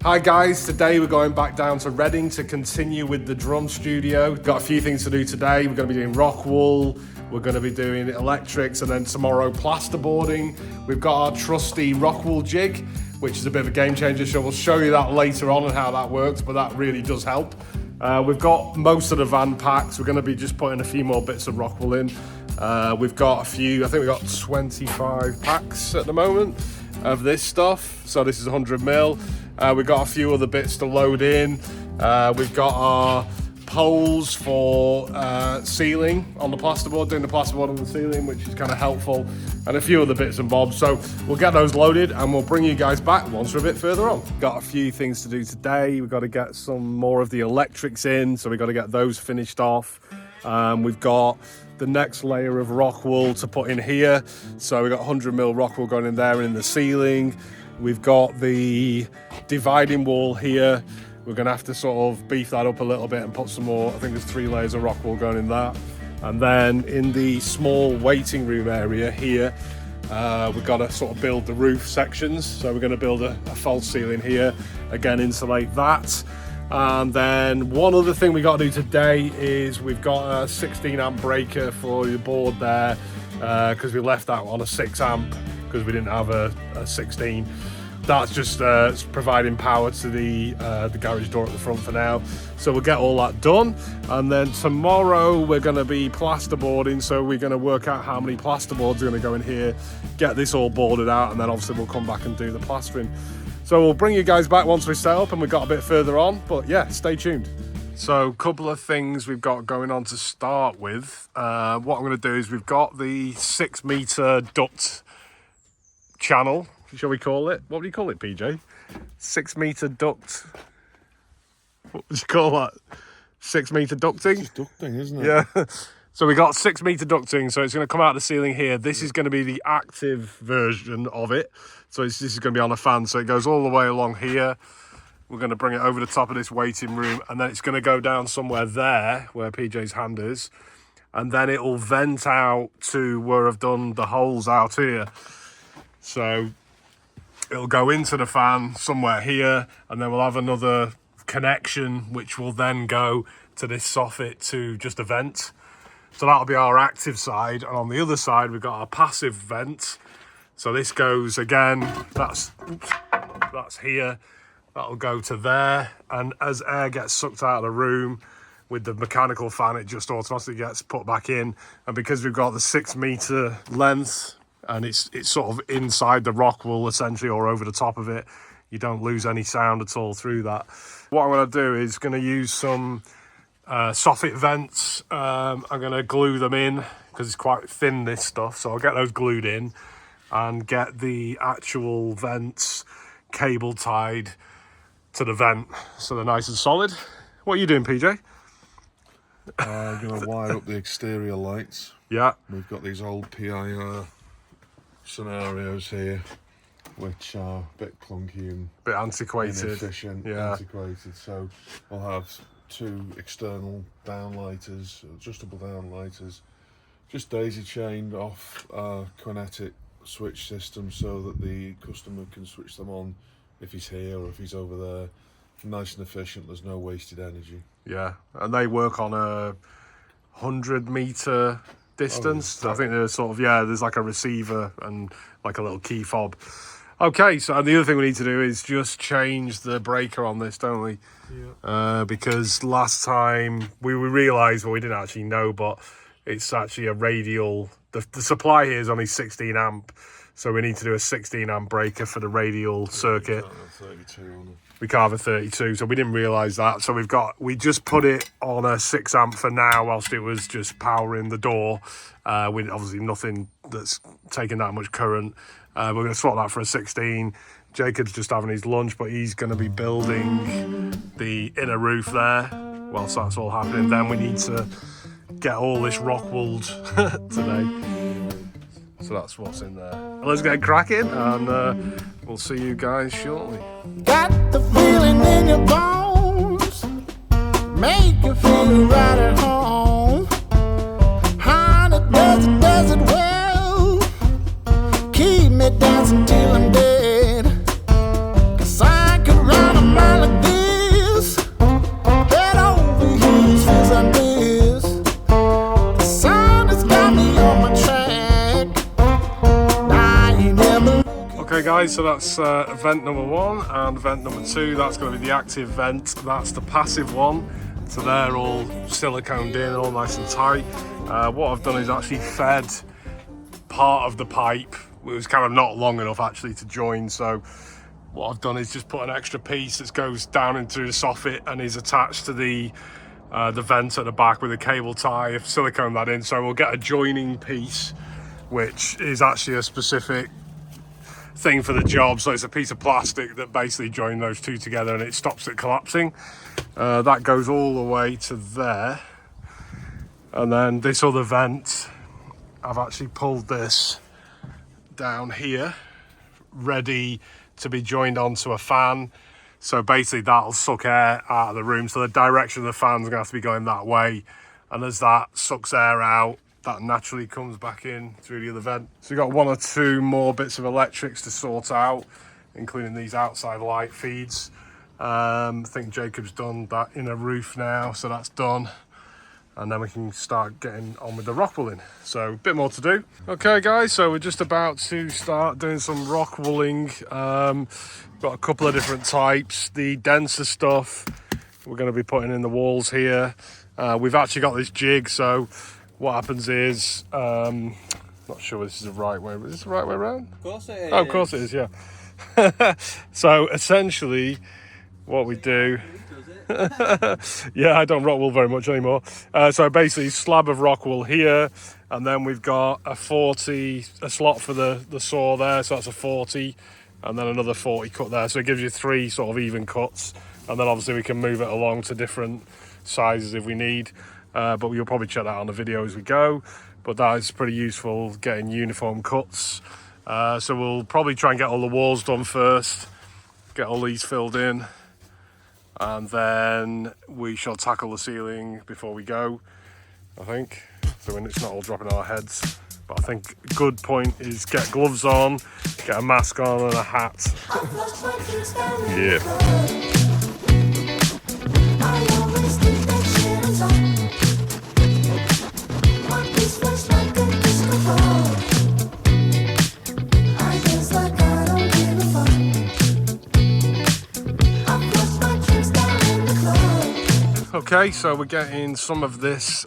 Hi guys, today we're going back down to Reading to continue with the drum studio. We've got a few things to do today. We're going to be doing rock wool, we're going to be doing electrics, and then tomorrow plasterboarding. We've got our trusty rock wool jig, which is a bit of a game changer, so we'll show you that later on and how that works, but that really does help. We've got most of the van packs. We're going to be just putting a few more bits of rock wool in. We've got a few, I think we've got 25 packs at the moment of this stuff. So this is 100 mil. We've got a few other bits to load in. We've got our poles for sealing on the plasterboard, doing the plasterboard on the ceiling, which is kind of helpful, and a few other bits and bobs. So we'll get those loaded and we'll bring you guys back once we're a bit further on. Got a few things to do today. We've got to get some more of the electrics in, so we've got to get those finished off. We've got the next layer of rock wool to put in here. So we've got 100 mil rock wool going in there and in the ceiling. We've got the dividing wall here. We're going to have to sort of beef that up a little bit and put some more. I think there's 3 layers of rock wool going in that. And then in the small waiting room area here, we've got to sort of build the roof sections. So we're going to build a false ceiling here, again insulate that. And then one other thing we got to do today is we've got a 16 amp breaker for your board there, because we left that on a 6 amp because we didn't have a 16. That's just providing power to the garage door at the front for now. So we'll get all that done. And then tomorrow we're going to be plasterboarding. So we're going to work out how many plasterboards are going to go in here, get this all boarded out, and then obviously we'll come back and do the plastering. So we'll bring you guys back once we set up and we've got a bit further on. But yeah, stay tuned. So a couple of things we've got going on to start with. What I'm going to do is we've got the 6 meter duct channel, shall we call it? What do you call it, PJ? 6 meter duct. What would you call that? 6 meter ducting? It's just ducting, isn't it? Yeah. So we got 6 meter ducting. So it's going to come out of the ceiling here. This is going to be the active version of it. So this is going to be on a fan. So it goes all the way along here. We're going to bring it over the top of this waiting room, and then it's going to go down somewhere there where PJ's hand is. And then it will vent out to where I've done the holes out here. So it'll go into the fan somewhere here, and then we'll have another connection which will then go to this soffit to just a vent. So that'll be our active side, and on the other side we've got our passive vent. So this goes again, that's here, that'll go to there, and as air gets sucked out of the room with the mechanical fan, it just automatically gets put back in. And because we've got the 6 meter length, and it's sort of inside the rock wool essentially, or over the top of it, you don't lose any sound at all through that. What I'm going to do is going to use some soffit vents. I'm going to glue them in because it's quite thin, this stuff, so I'll get those glued in and get the actual vents cable tied to the vent so they're nice and solid. What are you doing, PJ? I'm going to wire up the exterior lights. Yeah. We've got these old PIR scenarios here, which are a bit clunky and bit antiquated, inefficient, yeah. antiquated. So we'll have 2 external downlighters, adjustable downlighters, just daisy chained off our Kinetic switch system so that the customer can switch them on if he's here or if he's over there. Nice and efficient, there's no wasted energy. Yeah, and they work on a 100 meter distance. So I think there's sort of, yeah, there's like a receiver and like a little key fob. Okay, so the other thing we need to do is just change the breaker on this, don't we? Yeah. Because last time we realised, well, we didn't actually know, but it's actually a radial. The supply here is only 16 amp, so we need to do a 16 amp breaker for the radial circuit. We can't have a 32, so we didn't realise that. So we just put it on a 6 amp for now, whilst it was just powering the door. With obviously nothing that's taking that much current. We're going to swap that for a 16. Jacob's just having his lunch, but he's going to be building the inner roof there whilst that's all happening. Then we need to get all this rock wooled today. So that's what's in there. Let's get cracking, and we'll see you guys shortly. Got the feeling in your bones, make you feel right at home. Honey, does it well, keep me dancing till I'm dead. 'Cause I could run a guys, so that's vent number 1 and vent number 2. That's going to be the active vent, that's the passive one. So they're all siliconed in, all nice and tight. What I've done is actually fed part of the pipe. It was kind of not long enough actually to join, so what I've done is just put an extra piece that goes down into the soffit and is attached to the vent at the back with a cable tie. I've siliconed that in, so we'll get a joining piece, which is actually a specific thing for the job. So it's a piece of plastic that basically joins those two together and it stops it collapsing. That goes all the way to there. And then this other vent, I've actually pulled this down here, ready to be joined onto a fan. So basically that'll suck air out of the room. So the direction of the fan's gonna have to be going that way. And as that sucks air out, that naturally comes back in through the other vent. So we've got 1 or 2 more bits of electrics to sort out, including these outside light feeds. I think Jacob's done that inner roof now, so that's done. And then we can start getting on with the rock wooling. So a bit more to do. Okay guys, so we're just about to start doing some rock wooling. Got a couple of different types. The denser stuff we're going to be putting in the walls here. We've actually got this jig, so what happens is, not sure this is the right way. Is this the right way around? Of course it is. Oh, of course it is, yeah. So essentially what we do, yeah, I don't rock wool very much anymore. So basically slab of rock wool here, and then we've got a 40, a slot for the saw there, so that's a 40, and then another 40 cut there. So it gives you 3 sort of even cuts, and then obviously we can move it along to different sizes if we need. But you'll probably check that on the video as we go. But that is pretty useful, getting uniform cuts. So we'll probably try and get all the walls done first, get all these filled in, and then we shall tackle the ceiling before we go, I think. So when it's not all dropping on our heads. But I think a good point is get gloves on, get a mask on and a hat. Yeah. Okay, so we're getting some of this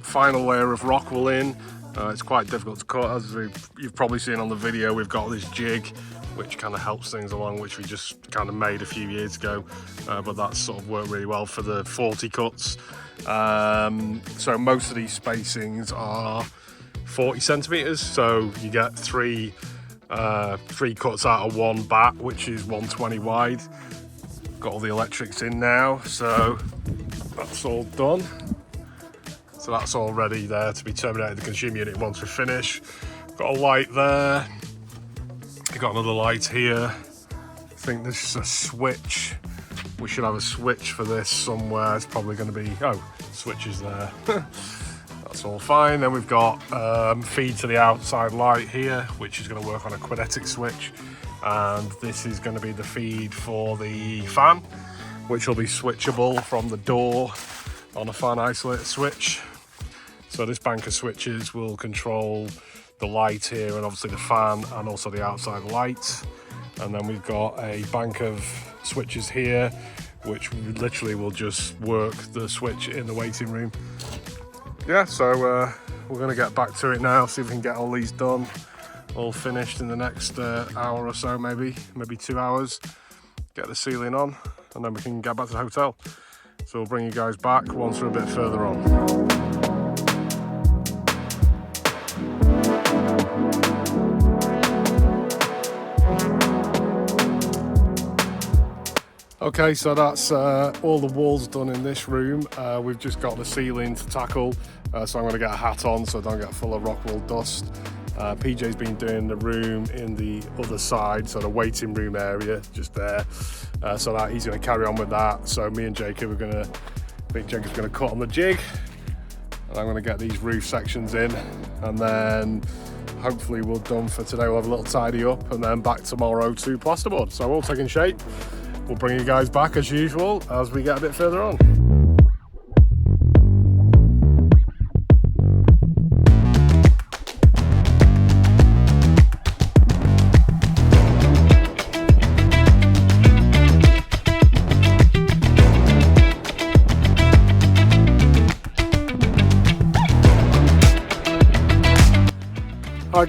final layer of rock wool in. It's quite difficult to cut, as you've probably seen on the video. We've got this jig which kind of helps things along, which we just kind of made a few years ago, but that's sort of worked really well for the 40 cuts. So most of these spacings are 40 centimeters, so you get three cuts out of one bat, which is 120 wide. Got all the electrics in now, so that's all done. So that's all ready there to be terminated the consumer unit once we finish. Got a light there. We've got another light here. I think this is a switch. We should have a switch for this somewhere. It's probably going to be, oh, switch is there. That's all fine. Then we've got feed to the outside light here, which is going to work on a quadratic switch. And this is going to be the feed for the fan, which will be switchable from the door on a fan isolator switch. So this bank of switches will control the light here and obviously the fan and also the outside light. And then we've got a bank of switches here, which literally will just work the switch in the waiting room. Yeah, so we're going to get back to it now, see if we can get all these done, all finished in the next hour or so, maybe 2 hours. Get the ceiling on, and then we can get back to the hotel. So we'll bring you guys back once we're a bit further on. Okay, so that's all the walls done in this room. We've just got the ceiling to tackle, so I'm going to get a hat on so I don't get full of rock wool dust. PJ's been doing the room in the other side, so the waiting room area, just there. So that he's going to carry on with that. So me and Jacob I think Jacob's going to cut on the jig, and I'm going to get these roof sections in, and then hopefully we're done for today. We'll have a little tidy up, and then back tomorrow to plasterboard. So all taking shape. We'll bring you guys back as usual as we get a bit further on.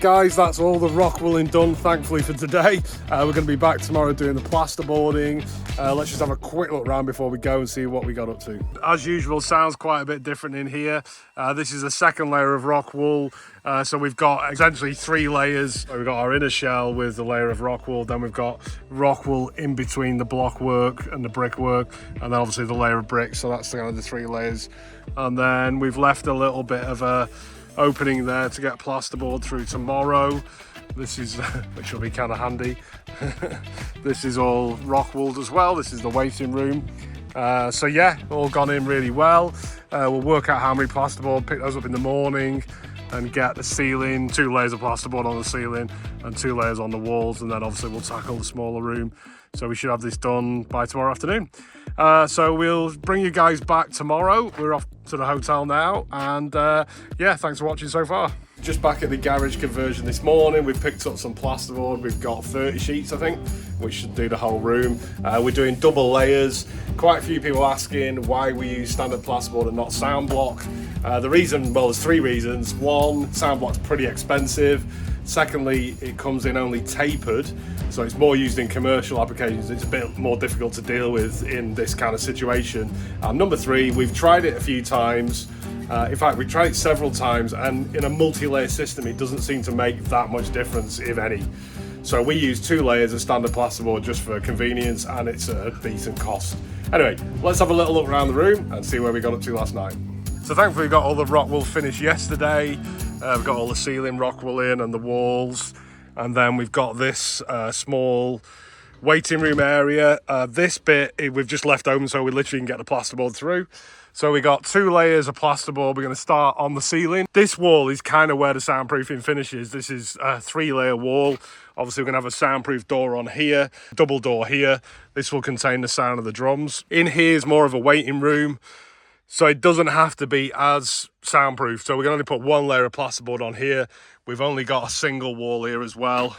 Right guys, that's all the rock wooling done, thankfully, for today. We're going to be back tomorrow doing the plasterboarding. Let's just have a quick look around before we go and see what we got up to. As usual, sounds quite a bit different in here. This is the second layer of rock wool. So we've got essentially 3 layers. We've got our inner shell with the layer of rock wool, then we've got rock wool in between the block work and the brickwork, and then obviously the layer of bricks. So that's kind of the 3 layers. And then we've left a little bit of a opening there to get plasterboard through tomorrow. This is, which will be kind of handy. This is all rock wooled as well. This is the waiting room. So yeah, all gone in really well. We'll work out how many plasterboard, pick those up in the morning and get the ceiling, 2 layers of plasterboard on the ceiling and 2 layers on the walls, and then obviously we'll tackle the smaller room. So we should have this done by tomorrow afternoon. So we'll bring you guys back tomorrow. We're off to the hotel now, and yeah, thanks for watching so far. Just back at the garage conversion this morning, we've picked up some plasterboard. We've got 30 sheets, I think, which should do the whole room. We're doing double layers. Quite a few people asking why we use standard plasterboard and not sound block. The reason, well, there's 3 reasons. 1, sound block's pretty expensive. Secondly, it comes in only tapered, so it's more used in commercial applications. It's a bit more difficult to deal with in this kind of situation. And number 3, we've tried it a few times. In fact, we've tried it several times, and in a multi-layer system, it doesn't seem to make that much difference, if any. So we use 2 layers of standard plasterboard just for convenience, and it's a decent cost. Anyway, let's have a little look around the room and see where we got up to last night. So thankfully we got all the rock wool finished yesterday. We've got all the ceiling rock wool in and the walls, and then we've got this small waiting room area. This bit we've just left open so we literally can get the plasterboard through. So we got 2 layers of plasterboard. We're going to start on the ceiling. This wall is kind of where the soundproofing finishes. This is a 3-layer wall. Obviously we're going to have a soundproof door on here, double door here. This will contain the sound of the drums. In here is more of a waiting room, so it doesn't have to be as soundproof. So we can only put 1 layer of plasterboard on here. We've only got a single wall here as well.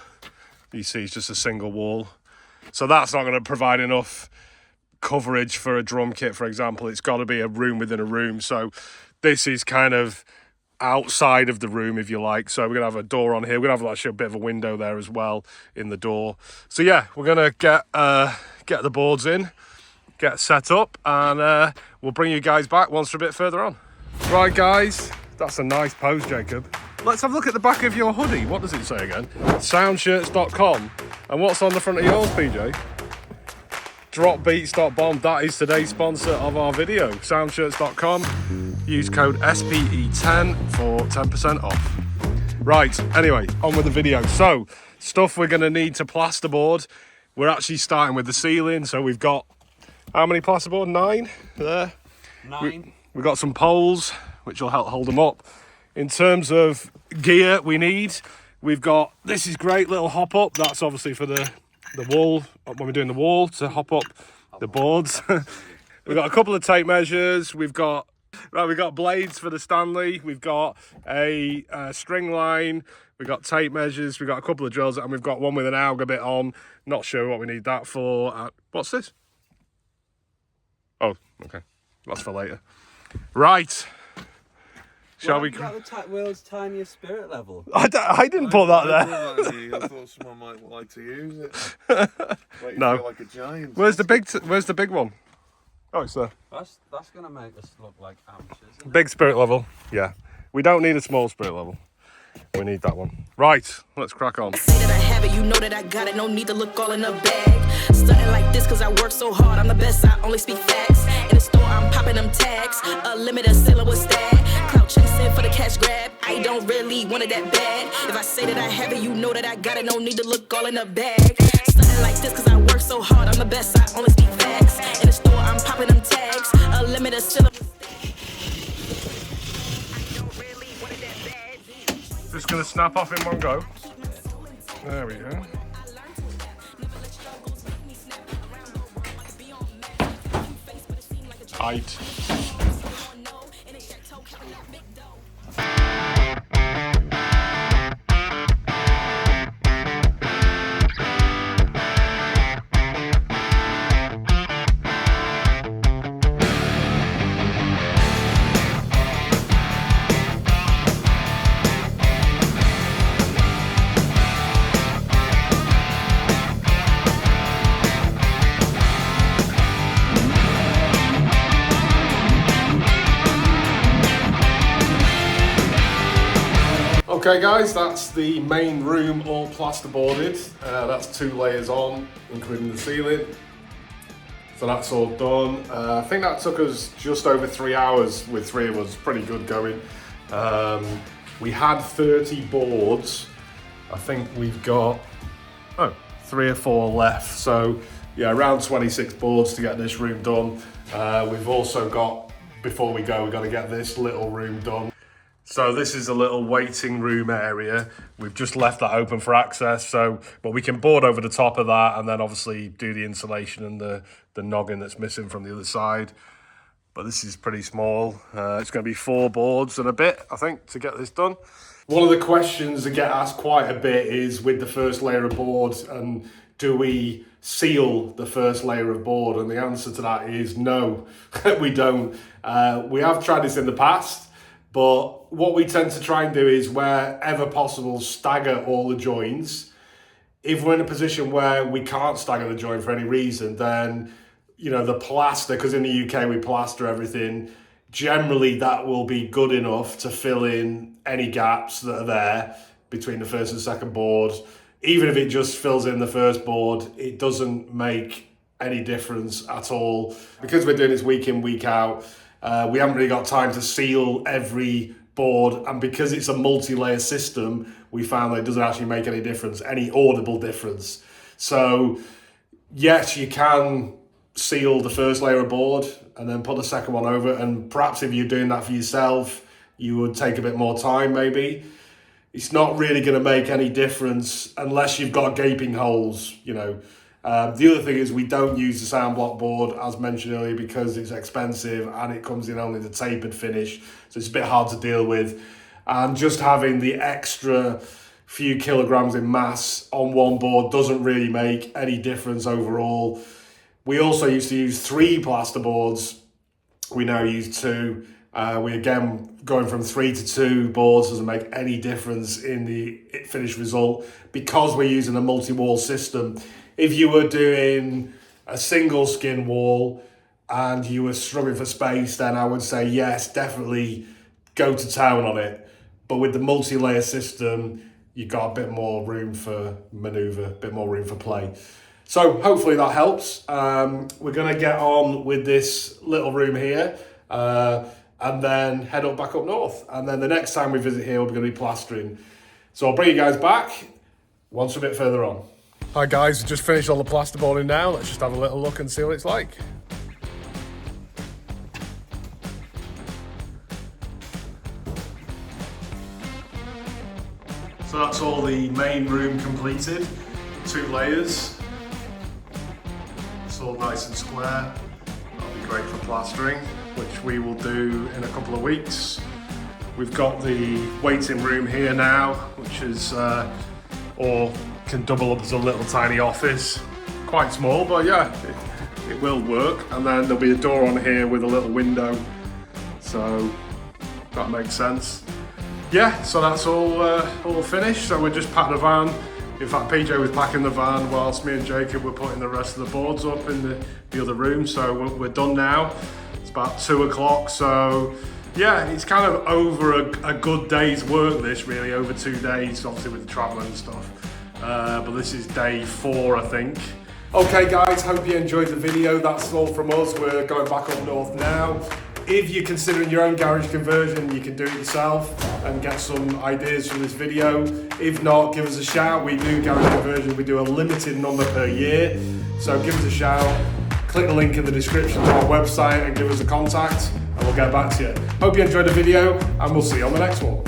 You see it's just a single wall. So that's not going to provide enough coverage for a drum kit, for example. It's got to be a room within a room. So this is kind of outside of the room, if you like. So we're going to have a door on here. We're going to have actually a bit of a window there as well in the door. So yeah, we're going to get the boards in, get set up, and we'll bring you guys back once we're a bit further on. Right guys, that's a nice pose, Jacob. Let's have a look at the back of your hoodie. What does it say again? Soundshirts.com. And what's on the front of yours, PJ? Dropbeats.bomb. That is today's sponsor of our video. Soundshirts.com. Use code SPE10 for 10% off. Right, anyway, on with the video. So, stuff we're going to need to plasterboard. We're actually starting with the ceiling. So we've got, how many plasterboard? 9 there. 9. We've got some poles, which will help hold them up. In terms of gear we've got, this is great little hop up. That's obviously for the wall, when we're doing the wall, to hop up the boards. We've got a couple of tape measures. We've got blades for the Stanley. We've got a string line. We've got tape measures. We've got a couple of drills, and we've got one with an auger bit on. Not sure what we need that for. What's this? Oh, okay. That's for later. Right. Shall we? Got the world's tiniest spirit level. I didn't put that there. I thought someone might like to use it. No. Feel like a giant. Where's the big one? Oh, it's there. That's gonna make us look like amateurs. Isn't it? Big spirit level. Yeah. We don't need a small spirit level. We need that one. Right. Let's crack on. Say that I have it, you know that I got it. No need to look all in the bag. Stunting like this cause I work so hard. I'm the best, I only speak facts. In the store, I'm popping them tags. A limited ceiling with stag. Clout chasing for the cash grab. I don't really want it that bad. If I say that I have it, you know that I got it. No need to look all in the bag. Stunting like this cause I work so hard. I'm the best, I only speak facts. In the store, I'm popping them tags. A limited ceiling. Just gonna snap off in one go. There we go. Tight. Okay guys, that's the main room all plasterboarded. That's 2 layers on, including the ceiling. So that's all done. I think that took us just over 3 hours with 3 of us, pretty good going. We had 30 boards. I think we've got 3 or 4 left. So yeah, around 26 boards to get this room done. We've also got, before we go, we've got to get this little room done. So this is a little waiting room area. We've just left that open for access, but we can board over the top of that and then obviously do the insulation and the noggin that's missing from the other side. But this is pretty small. It's going to be 4 boards and a bit, I think, to get this done. One of the questions that get asked quite a bit is with the first layer of board, and do we seal the first layer of board? And the answer to that is no, we don't. We have tried this in the past, but what we tend to try and do is, wherever possible, stagger all the joints. If we're in a position where we can't stagger the joint for any reason, then, you know, the plaster, because in the UK we plaster everything, generally that will be good enough to fill in any gaps that are there between the first and second board. Even if it just fills in the first board, it doesn't make any difference at all. Because we're doing this week in, week out, we haven't really got time to seal every board, and because it's a multi-layer system, we found that it doesn't actually make any difference, any audible difference. So yes, you can seal the first layer of board and then put the second one over, and perhaps if you're doing that for yourself, you would take a bit more time maybe. It's not really going to make any difference unless you've got gaping holes, you know. The other thing is we don't use the sound block board, as mentioned earlier, because it's expensive and it comes in only the tapered finish, so it's a bit hard to deal with. And just having the extra few kilograms in mass on one board doesn't really make any difference overall. We also used to use 3 plaster boards. We now use 2. We again, going from 3 to 2 boards doesn't make any difference in the finished result because we're using a multi-wall system. If you were doing a single skin wall and you were struggling for space, then I would say yes, definitely go to town on it. But with the multi-layer system, you've got a bit more room for maneuver, a bit more room for play. So hopefully that helps. We're going to get on with this little room here and then head back up north. And then the next time we visit here, we're going to be plastering. So I'll bring you guys back once we're a bit further on. Hi guys, we just finished all the plasterboarding now. Let's just have a little look and see what it's like. So that's all the main room completed, 2 layers. It's all nice and square. That'll be great for plastering, which we will do in a couple of weeks. We've got the waiting room here now, which is, or can double up as a little tiny office. Quite small, but yeah, it will work. And then there'll be a door on here with a little window. So that makes sense. Yeah, so that's all finished. So we're just packing the van. In fact, PJ was packing the van whilst me and Jacob were putting the rest of the boards up in the other room. So we're done now. It's about 2 o'clock. So yeah, it's kind of over a good day's work, this really, over 2 days, obviously with the travel and stuff. But this is day 4, I think. Okay guys, hope you enjoyed the video. That's all from us. We're going back up north now. If you're considering your own garage conversion, you can do it yourself and get some ideas from this video. If not, give us a shout. We do garage conversion. We do a limited number per year. So give us a shout. Click the link in the description to our website and give us a contact and we'll get back to you. Hope you enjoyed the video and we'll see you on the next one.